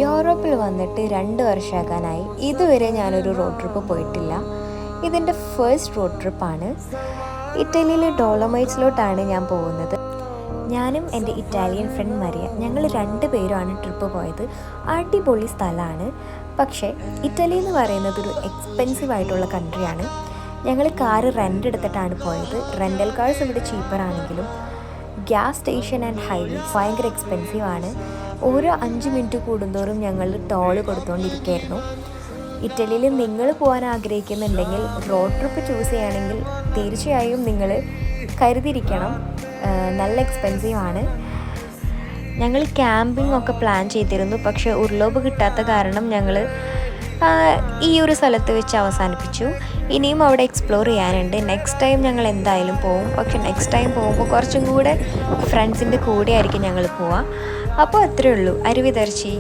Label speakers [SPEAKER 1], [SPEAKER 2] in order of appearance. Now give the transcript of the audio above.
[SPEAKER 1] യൂറോപ്പിൽ വന്നിട്ട് 2 വർഷമാകാനായി. ഇതുവരെ ഞാനൊരു റോഡ് ട്രിപ്പ് പോയിട്ടില്ല. ഇതെൻ്റെ ഫസ്റ്റ് റോഡ് ട്രിപ്പാണ്. ഇറ്റലിയിലെ ഡോളോമൈറ്റ്സിലോട്ടാണ് ഞാൻ പോകുന്നത്. ഞാനും എൻ്റെ ഇറ്റാലിയൻ ഫ്രണ്ട് മരിയ, ഞങ്ങൾ 2 പേരുമാണ് ട്രിപ്പ് പോയത്. അടിപൊളി സ്ഥലമാണ്. പക്ഷേ ഇറ്റലി എന്ന് പറയുന്നത് ഒരു എക്സ്പെൻസീവ് ആയിട്ടുള്ള കൺട്രിയാണ്. ഞങ്ങൾ കാറ് റെൻ്റ് എടുത്തിട്ടാണ് പോയത്. റെൻ്റൽ കാർസ് ഇവിടെ ചീപ്പറാണെങ്കിലും ഗ്യാസ് സ്റ്റേഷൻ ആൻഡ് ഹൈവേസ് ഭയങ്കര എക്സ്പെൻസീവാണ്. ഓരോ 5 മിനിറ്റ് കൂടുന്തോറും ഞങ്ങൾ ടോള് കൊടുത്തുകൊണ്ടിരിക്കുകയായിരുന്നു. ഇറ്റലിയിൽ നിങ്ങൾ പോകാൻ ആഗ്രഹിക്കുന്നുണ്ടെങ്കിൽ റോഡ് ട്രിപ്പ് ചൂസ് ചെയ്യുകയാണെങ്കിൽ തീർച്ചയായും നിങ്ങൾ കരുതിയിരിക്കണം. നല്ല എക്സ്പെൻസീവാണ്. ഞങ്ങൾ ക്യാമ്പിംഗ് ഒക്കെ പ്ലാൻ ചെയ്തിരുന്നു. പക്ഷേ ഉർലോബ് കിട്ടാത്ത കാരണം ഞങ്ങൾ ഈ ഒരു സ്ഥലത്ത് വെച്ച് അവസാനിപ്പിച്ചു. ഇനിയും അവിടെ എക്സ്പ്ലോർ ചെയ്യാനുണ്ട്. നെക്സ്റ്റ് ടൈം ഞങ്ങൾ എന്തായാലും പോവും. പക്ഷെ നെക്സ്റ്റ് ടൈം പോകുമ്പോൾ കുറച്ചും കൂടെ ഫ്രണ്ട്സിൻ്റെ കൂടെ ആയിരിക്കും ഞങ്ങൾ പോവുക. അപ്പോൾ അത്രയേ ഉള്ളൂ. അരുവിതർച്ചി.